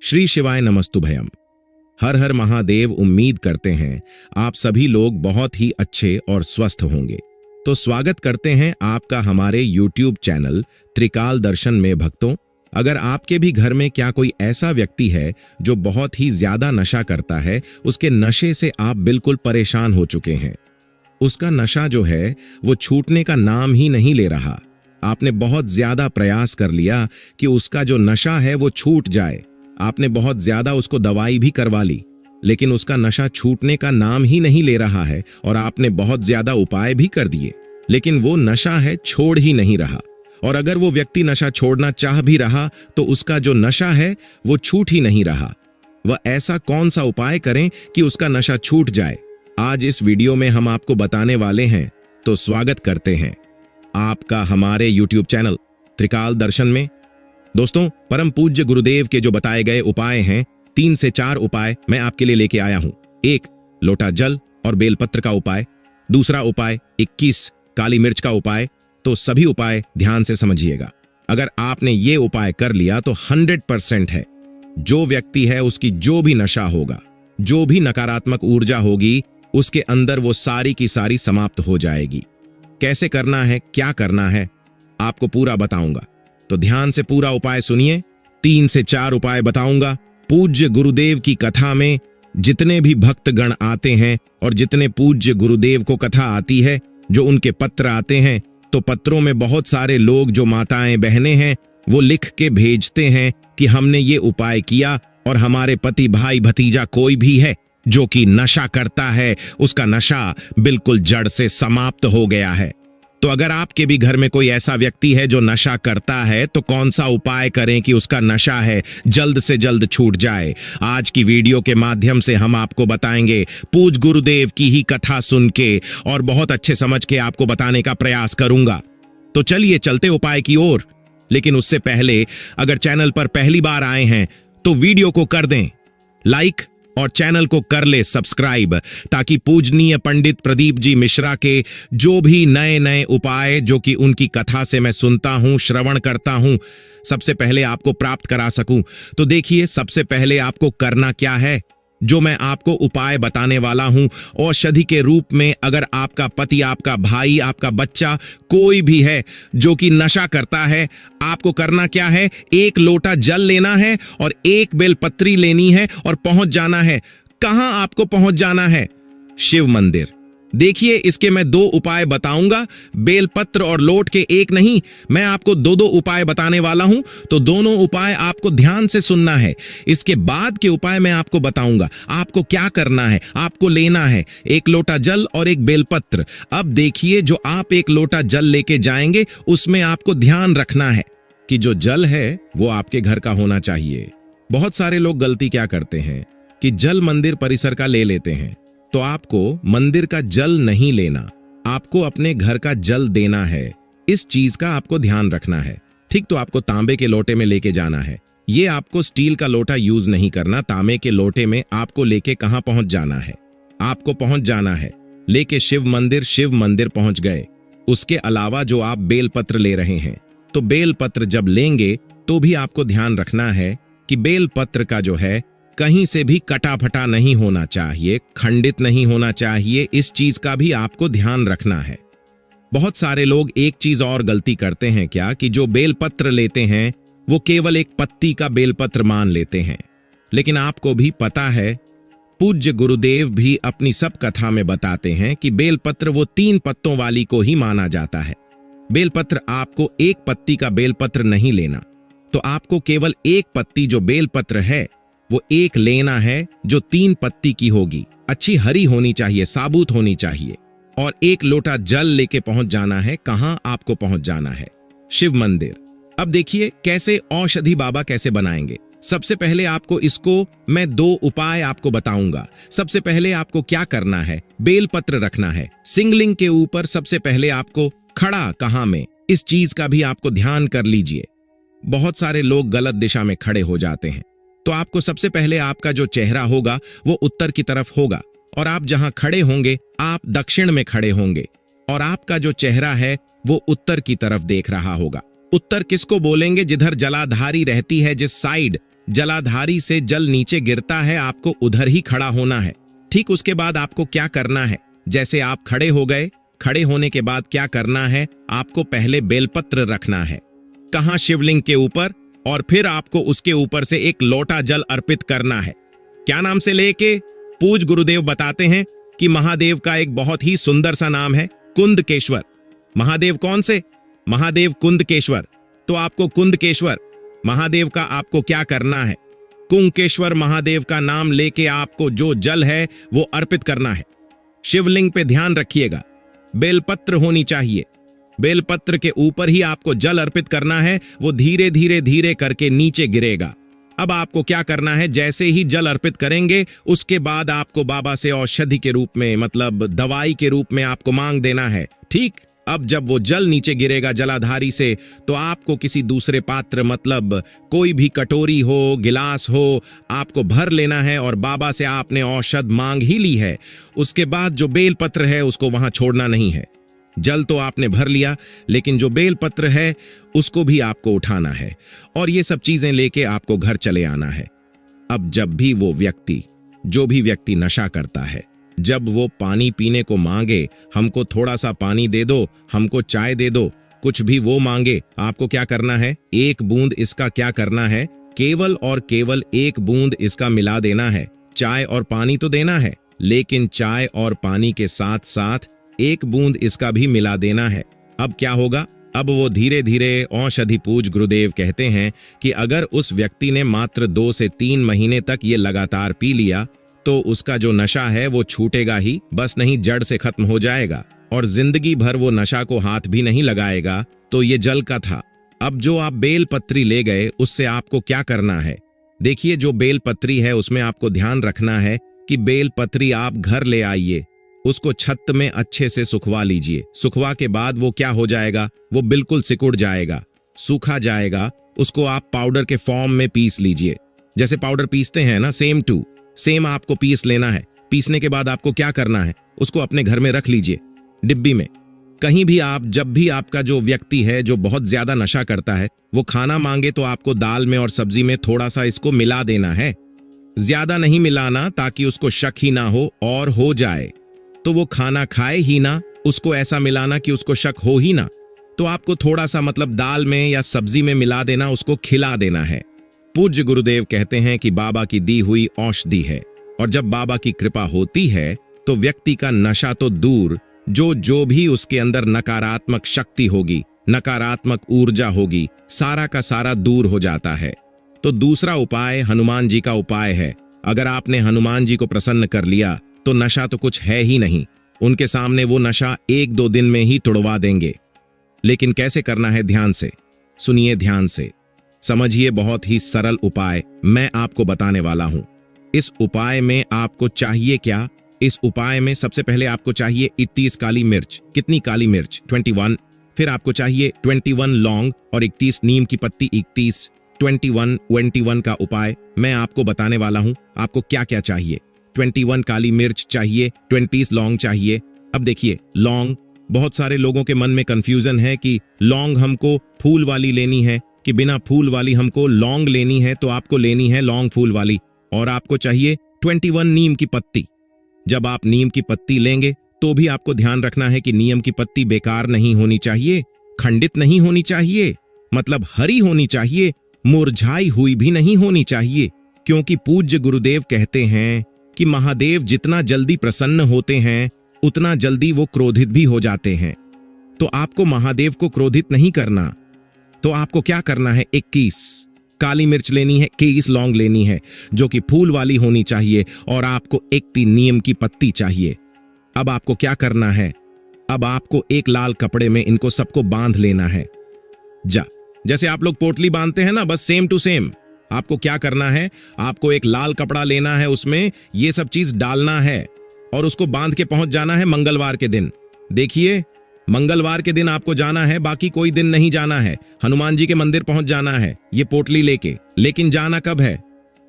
श्री शिवाय नमस्तुभयम। हर हर महादेव। उम्मीद करते हैं आप सभी लोग बहुत ही अच्छे और स्वस्थ होंगे। तो स्वागत करते हैं आपका हमारे YouTube चैनल त्रिकाल दर्शन में। भक्तों, अगर आपके भी घर में क्या कोई ऐसा व्यक्ति है जो बहुत ही ज्यादा नशा करता है, उसके नशे से आप बिल्कुल परेशान हो चुके हैं, उसका नशा जो है वो छूटने का नाम ही नहीं ले रहा, आपने बहुत ज्यादा प्रयास कर लिया कि उसका जो नशा है वो छूट जाए, आपने बहुत ज्यादा उसको दवाई भी करवा ली, लेकिन उसका नशा छूटने का नाम ही नहीं ले रहा है, और आपने बहुत ज्यादा उपाय भी कर दिए, लेकिन वो नशा है छोड़ ही नहीं रहा। और अगर वो व्यक्ति नशा छोड़ना चाह भी रहा तो उसका जो नशा है वो छूट ही नहीं रहा। वह ऐसा कौन सा उपाय करें कि उसका नशा छूट जाए, आज इस वीडियो में हम आपको बताने वाले हैं। तो स्वागत करते हैं आपका हमारे YouTube चैनल त्रिकाल दर्शन में। दोस्तों, परम पूज्य गुरुदेव के जो बताए गए उपाय हैं, 3 से 4 उपाय मैं आपके लिए लेके आया हूं। 1 लोटा जल और बेलपत्र का उपाय, दूसरा उपाय 21 काली मिर्च का उपाय। तो सभी उपाय ध्यान से समझिएगा। अगर आपने ये उपाय कर लिया तो 100% है, जो व्यक्ति है उसकी जो भी नशा होगा, जो भी नकारात्मक ऊर्जा होगी, उसके अंदर वो सारी की सारी समाप्त हो जाएगी। कैसे करना है, क्या करना है, आपको पूरा बताऊंगा, तो ध्यान से पूरा उपाय सुनिए। 3 से 4 उपाय बताऊंगा। पूज्य गुरुदेव की कथा में जितने भी भक्तगण आते हैं और जितने पूज्य गुरुदेव को कथा आती है, जो उनके पत्र आते हैं, तो पत्रों में बहुत सारे लोग जो माताएं बहनें हैं वो लिख के भेजते हैं कि हमने ये उपाय किया और हमारे पति भाई भतीजा कोई भी है जो कि नशा करता है, उसका नशा बिल्कुल जड़ से समाप्त हो गया है। तो अगर आपके भी घर में कोई ऐसा व्यक्ति है जो नशा करता है, तो कौन सा उपाय करें कि उसका नशा है जल्द से जल्द छूट जाए, आज की वीडियो के माध्यम से हम आपको बताएंगे। पूज्य गुरुदेव की ही कथा सुन के और बहुत अच्छे समझ के आपको बताने का प्रयास करूंगा। तो चलिए चलते उपाय की ओर। लेकिन उससे पहले अगर चैनल पर पहली बार आए हैं तो वीडियो को कर दें लाइक और चैनल को कर ले सब्सक्राइब, ताकि पूजनीय पंडित प्रदीप जी मिश्रा के जो भी नए नए उपाय जो कि उनकी कथा से मैं सुनता हूं, श्रवण करता हूं, सबसे पहले आपको प्राप्त करा सकूं। तो देखिए, सबसे पहले आपको करना क्या है, जो मैं आपको उपाय बताने वाला हूं, औषधि के रूप में। अगर आपका पति, आपका भाई, आपका बच्चा कोई भी है जो कि नशा करता है, आपको करना क्या है, 1 लोटा जल लेना है और 1 बेलपत्री लेनी है और पहुंच जाना है। कहां आपको पहुंच जाना है? शिव मंदिर। देखिए, इसके मैं 2 उपाय बताऊंगा, बेलपत्र और लोट के 1 नहीं, मैं आपको 2-2 उपाय बताने वाला हूं, तो दोनों उपाय आपको ध्यान से सुनना है। इसके बाद के उपाय मैं आपको बताऊंगा। आपको क्या करना है, आपको लेना है 1 लोटा जल और 1 बेलपत्र। अब देखिए, जो आप 1 लोटा जल लेके जाएंगे, उसमें आपको ध्यान रखना है कि जो जल है वो आपके घर का होना चाहिए। बहुत सारे लोग गलती क्या करते हैं कि जल मंदिर परिसर का ले लेते हैं, तो आपको मंदिर का जल नहीं लेना, आपको अपने घर का जल देना है। इस चीज का आपको ध्यान रखना है, ठीक? तो आपको तांबे के लोटे में लेके जाना है। ये आपको स्टील का लोटा यूज नहीं करना, तांबे के लोटे में आपको लेके कहां पहुंच जाना है, आपको पहुंच जाना है लेके शिव मंदिर पहुंच गए। उसके अलावा जो आप बेलपत्र ले रहे हैं, तो बेलपत्र जब लेंगे तो भी आपको ध्यान रखना है कि बेलपत्र का जो है कहीं से भी कटा फटा नहीं होना चाहिए, खंडित नहीं होना चाहिए। इस चीज का भी आपको ध्यान रखना है। बहुत सारे लोग एक चीज और गलती करते हैं क्या, कि जो बेलपत्र लेते हैं वो केवल 1 पत्ती का बेलपत्र मान लेते हैं। लेकिन आपको भी पता है, पूज्य गुरुदेव भी अपनी सब कथा में बताते हैं कि बेलपत्र वो 3 पत्तों वाली को ही माना जाता है। बेलपत्र आपको 1 पत्ती का बेलपत्र नहीं लेना, तो आपको केवल 1 पत्ती जो बेलपत्र है वो 1 लेना है, जो 3 पत्ती की होगी, अच्छी हरी होनी चाहिए, साबुत होनी चाहिए, और 1 लोटा जल लेके पहुंच जाना है। कहां आपको पहुंच जाना है? शिव मंदिर। अब देखिए कैसे औषधि बाबा कैसे बनाएंगे। सबसे पहले आपको इसको मैं 2 उपाय आपको बताऊंगा। सबसे पहले आपको क्या करना है, बेलपत्र रखना है सिंगलिंग के ऊपर। सबसे पहले आपको खड़ा कहां में, इस चीज का भी आपको ध्यान कर लीजिए। बहुत सारे लोग गलत दिशा में खड़े हो जाते हैं, तो आपको सबसे पहले आपका जो चेहरा होगा वो उत्तर की तरफ होगा, और आप जहां खड़े होंगे आप दक्षिण में खड़े होंगे, और आपका जो चेहरा है वो उत्तर की तरफ देख रहा होगा। उत्तर किसको बोलेंगे? जिधर जलाधारी रहती है, जिस साइड जलाधारी से जल नीचे गिरता है, आपको उधर ही खड़ा होना है। ठीक उसके बाद आपको क्या करना है, जैसे आप खड़े हो गए, खड़े होने के बाद क्या करना है, आपको पहले बेलपत्र रखना है। कहां? शिवलिंग के ऊपर, और फिर आपको उसके ऊपर से एक लोटा जल अर्पित करना है। क्या नाम से लेके? पूज गुरुदेव बताते हैं कि महादेव का एक बहुत ही सुंदर सा नाम है, कुंदकेश्वर। महादेव कौन से? महादेव कुंदकेश्वर। तो आपको कुंदकेश्वर महादेव का आपको क्या करना है, कुंकेश्वर महादेव का नाम लेके आपको जो जल है वो अर्पित करना है। शिवलिंग पे ध्यान रखिएगा, बेलपत्र होनी चाहिए। बेलपत्र के ऊपर ही आपको जल अर्पित करना है, वो धीरे धीरे धीरे करके नीचे गिरेगा। अब आपको क्या करना है, जैसे ही जल अर्पित करेंगे उसके बाद आपको बाबा से औषधि के रूप में, मतलब दवाई के रूप में आपको मांग देना है। ठीक, अब जब वो जल नीचे गिरेगा जलाधारी से, तो आपको किसी दूसरे पात्र, मतलब कोई भी कटोरी हो, गिलास हो, आपको भर लेना है और बाबा से आपने औषध मांग ही ली है। उसके बाद जो बेलपत्र है उसको वहां छोड़ना नहीं है। जल तो आपने भर लिया, लेकिन जो बेलपत्र है उसको भी आपको उठाना है और ये सब चीजें लेके आपको घर चले आना है। अब जब भी वो व्यक्ति, जो भी व्यक्ति नशा करता है, जब वो पानी पीने को मांगे, हमको थोड़ा सा पानी दे दो, हमको चाय दे दो, कुछ भी वो मांगे, आपको क्या करना है, एक बूंद इसका क्या करना है, केवल और केवल एक बूंद इसका मिला देना है। चाय और पानी तो देना है, लेकिन चाय और पानी के साथ साथ एक बूंद इसका भी मिला देना है। अब क्या होगा, अब वो धीरे धीरे, औषधि पूज गुरुदेव कहते हैं कि अगर उस व्यक्ति ने मात्र 2 से 3 महीने तक ये लगातार पी लिया तो उसका जो नशा है वो छूटेगा ही, बस नहीं जड़ से खत्म हो जाएगा और जिंदगी भर वो नशा को हाथ भी नहीं लगाएगा। तो ये जल का था। अब जो आप बेलपत्री ले गए उससे आपको क्या करना है, देखिए जो बेलपत्री है उसमें आपको ध्यान रखना है कि बेलपत्री आप घर ले आइए, उसको छत में अच्छे से सुखवा लीजिए। सुखवा के बाद वो क्या हो जाएगा, वो बिल्कुल सिकुड़ जाएगा, सूखा जाएगा। उसको आप पाउडर के फॉर्म में पीस लीजिए, जैसे पाउडर पीसते हैं ना, सेम आपको पीस लेना है। पीसने के बाद आपको क्या करना है, उसको अपने घर में रख लीजिए, डिब्बी में। कहीं भी आप, जब भी आपका जो व्यक्ति है जो बहुत ज्यादा नशा करता है, वो खाना मांगे तो आपको दाल में और सब्जी में थोड़ा सा इसको मिला देना है। ज्यादा नहीं मिलाना, ताकि उसको शक ही ना हो, और हो जाए तो वो खाना खाए ही ना। उसको ऐसा मिलाना कि उसको शक हो ही ना। तो आपको थोड़ा सा, मतलब दाल में या सब्जी में मिला देना, उसको खिला देना है। पूज्य गुरुदेव कहते हैं कि बाबा की दी हुई औषधि है, और जब बाबा की कृपा होती है तो व्यक्ति का नशा तो दूर, जो भी उसके अंदर नकारात्मक शक्ति होगी, नकारात्मक ऊर्जा होगी, सारा का सारा दूर हो जाता है। तो दूसरा उपाय हनुमान जी का उपाय है। अगर आपने हनुमान जी को प्रसन्न कर लिया तो नशा तो कुछ है ही नहीं, उनके सामने वो नशा 1-2 दिन में ही तुड़वा देंगे। लेकिन कैसे करना है, ध्यान से सुनिए, ध्यान से समझिए। बहुत ही सरल उपाय मैं आपको बताने वाला हूं। इस उपाय में आपको चाहिए क्या, इस उपाय में सबसे पहले आपको चाहिए 31 काली मिर्च। कितनी काली मिर्च? 21। फिर आपको चाहिए 21 लौंग और 31 नीम की पत्ती। 31 21 का उपाय मैं आपको बताने वाला हूं। आपको क्या क्या चाहिए, 21 काली मिर्च चाहिए, 20 लौंग चाहिए। अब देखिए, लौंग, बहुत सारे लोगों के मन में कंफ्यूजन है कि लौंग हमको फूल वाली लेनी है कि बिना फूल वाली हमको लौंग लेनी है। तो आपको लेनी है लौंग फूल वाली। और आपको चाहिए 21 नीम की पत्ती। जब आप नीम की पत्ती लेंगे तो भी आपको ध्यान रखना है कि नीम की पत्ती बेकार नहीं होनी चाहिए, खंडित नहीं होनी चाहिए, मतलब हरी होनी चाहिए, मुरझाई हुई भी नहीं होनी चाहिए। क्योंकि पूज्य गुरुदेव कहते हैं कि महादेव जितना जल्दी प्रसन्न होते हैं उतना जल्दी वो क्रोधित भी हो जाते हैं। तो आपको महादेव को क्रोधित नहीं करना। तो आपको क्या करना है, 21 काली मिर्च लेनी है, 21 लौंग लेनी है जो कि फूल वाली होनी चाहिए, और आपको 31 नीम की पत्ती चाहिए। अब आपको क्या करना है, अब आपको एक लाल कपड़े में इनको सबको बांध लेना है। जैसे आप लोग पोटली बांधते हैं ना, बस सेम टू सेम। आपको क्या करना है, आपको एक लाल कपड़ा लेना है, उसमें ये सब चीज डालना है और उसको बांध के पहुंच जाना है मंगलवार के दिन। देखिए, मंगलवार के दिन आपको जाना है, बाकी कोई दिन नहीं जाना है। हनुमान जी के मंदिर पहुंच जाना है ये पोटली लेके, लेकिन जाना कब है,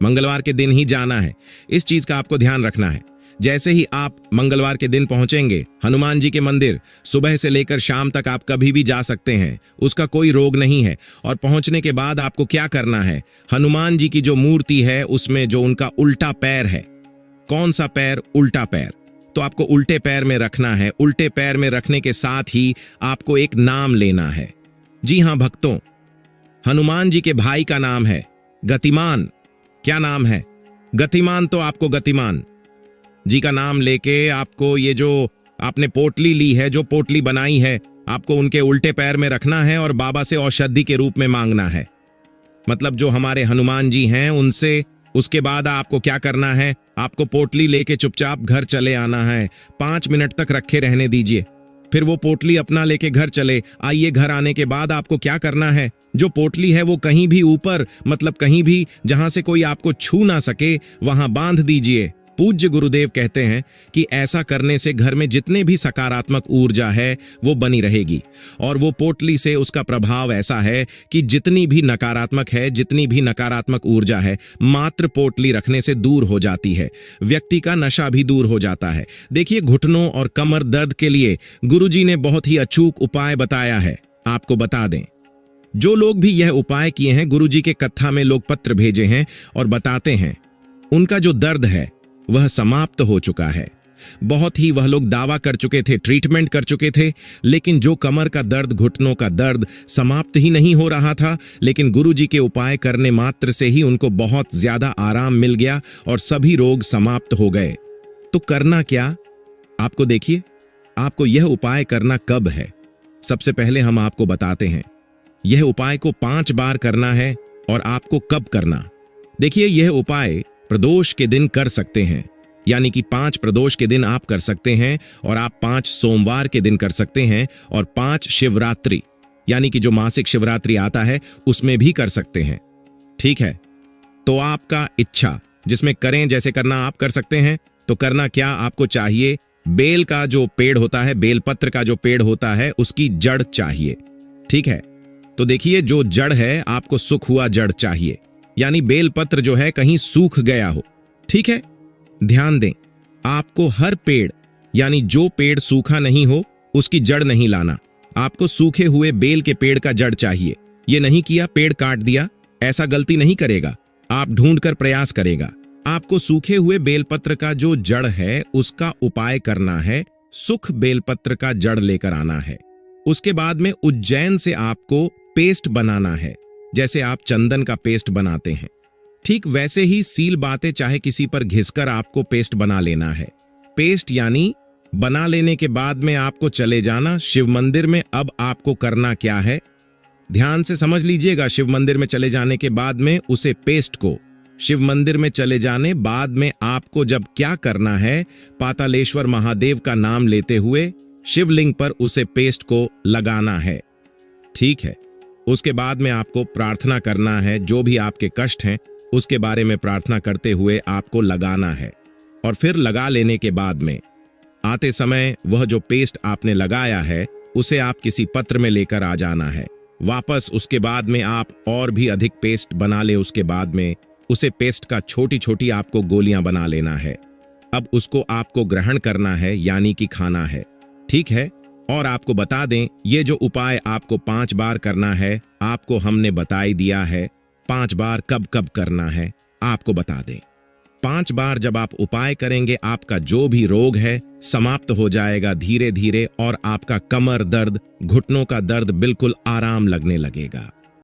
मंगलवार के दिन ही जाना है। इस चीज का आपको ध्यान रखना है। जैसे ही आप मंगलवार के दिन पहुंचेंगे हनुमान जी के मंदिर, सुबह से लेकर शाम तक आप कभी भी जा सकते हैं, उसका कोई रोग नहीं है। और पहुंचने के बाद आपको क्या करना है, हनुमान जी की जो मूर्ति है उसमें जो उनका उल्टा पैर है, कौन सा पैर, उल्टा पैर, तो आपको उल्टे पैर में रखना है। उल्टे पैर में रखने के साथ ही आपको एक नाम लेना है। जी हां भक्तों, हनुमान जी के भाई का नाम है गतिमान। क्या नाम है? गतिमान। तो आपको गतिमान जी का नाम लेके आपको ये जो आपने पोटली ली है, जो पोटली बनाई है, आपको उनके उल्टे पैर में रखना है और बाबा से औषधि के रूप में मांगना है। मतलब जो हमारे हनुमान जी हैं उनसे। उसके बाद आपको क्या करना है, आपको पोटली लेके चुपचाप घर चले आना है। 5 मिनट तक रखे रहने दीजिए, फिर वो पोटली अपना लेके घर चले आइए। घर आने के बाद आपको क्या करना है, जो पोटली है वो कहीं भी ऊपर, मतलब कहीं भी जहां से कोई आपको छू ना सके, वहां बांध दीजिए। पूज्य गुरुदेव कहते हैं कि ऐसा करने से घर में जितने भी सकारात्मक ऊर्जा है वो बनी रहेगी। और वो पोटली से उसका प्रभाव ऐसा है कि जितनी भी नकारात्मक है, जितनी भी नकारात्मक ऊर्जा है, मात्र पोटली रखने से दूर हो जाती है। व्यक्ति का नशा भी दूर हो जाता है। देखिए, घुटनों और कमर दर्द के लिए गुरुजी ने बहुत ही अचूक उपाय बताया है। आपको बता दें, जो लोग भी यह उपाय किए हैं, गुरुजी के कथा में लोग पत्र भेजे हैं और बताते हैं उनका जो दर्द है वह समाप्त हो चुका है। बहुत ही वह लोग दावा कर चुके थे, ट्रीटमेंट कर चुके थे, लेकिन जो कमर का दर्द, घुटनों का दर्द समाप्त ही नहीं हो रहा था। लेकिन गुरुजी के उपाय करने मात्र से ही उनको बहुत ज्यादा आराम मिल गया और सभी रोग समाप्त हो गए। तो करना क्या, आपको देखिए, आपको यह उपाय करना कब है, सबसे पहले हम आपको बताते हैं। यह उपाय को 5 बार करना है। और आपको कब करना, देखिए, यह उपाय प्रदोष के दिन कर सकते हैं, यानी कि 5 प्रदोष के दिन आप कर सकते हैं, और आप 5 सोमवार के दिन कर सकते हैं, और 5 शिवरात्रि यानी कि जो मासिक शिवरात्रि आता है उसमें भी कर सकते हैं। ठीक है, तो आपका इच्छा जिसमें करें, जैसे करना आप कर सकते हैं। तो करना क्या, आपको चाहिए बेल का जो पेड़ होता है, बेलपत्र का जो पेड़ होता है, उसकी जड़ चाहिए। ठीक है, तो देखिए, जो जड़ है आपको सूख हुआ जड़ चाहिए, यानी बेलपत्र जो है कहीं सूख गया हो। ठीक है, ध्यान दें, आपको हर पेड़, यानी जो पेड़ सूखा नहीं हो उसकी जड़ नहीं लाना। आपको सूखे हुए बेल के पेड़ का जड़ चाहिए। ये नहीं किया पेड़ काट दिया, ऐसा गलती नहीं करेगा, आप ढूंढकर प्रयास करेगा। आपको सूखे हुए बेलपत्र का जो जड़ है उसका उपाय करना है। सुख बेलपत्र का जड़ लेकर आना है। उसके बाद में उज्जैन से आपको पेस्ट बनाना है, जैसे आप चंदन का पेस्ट बनाते हैं, ठीक वैसे ही सील बातें चाहे किसी पर घिसकर आपको पेस्ट बना लेना है। पेस्ट यानी बना लेने के बाद में आपको चले जाना शिव मंदिर में। अब आपको करना क्या है, ध्यान से समझ लीजिएगा। शिव मंदिर में चले जाने के बाद में उसे पेस्ट को, शिव मंदिर में चले जाने बाद में आपको जब क्या करना है, पातालेश्वर महादेव का नाम लेते हुए शिवलिंग पर उसे पेस्ट को लगाना है। ठीक है, उसके बाद में आपको प्रार्थना करना है, जो भी आपके कष्ट हैं उसके बारे में प्रार्थना करते हुए आपको लगाना है। और फिर लगा लेने के बाद में आते समय वह जो पेस्ट आपने लगाया है उसे आप किसी पत्र में लेकर आ जाना है वापस। उसके बाद में आप और भी अधिक पेस्ट बना ले। उसके बाद में उसे पेस्ट का छोटी छोटी आपको गोलियां बना लेना है। अब उसको आपको ग्रहण करना है, यानी कि खाना है। ठीक है, और आपको बता दें, ये जो उपाय आपको 5 बार करना है, आपको हमने बता ही दिया है 5 बार कब कब करना है, आपको बता दें। 5 बार जब आप उपाय करेंगे, आपका जो भी रोग है समाप्त हो जाएगा धीरे धीरे, और आपका कमर दर्द, घुटनों का दर्द बिल्कुल आराम लगने लगेगा।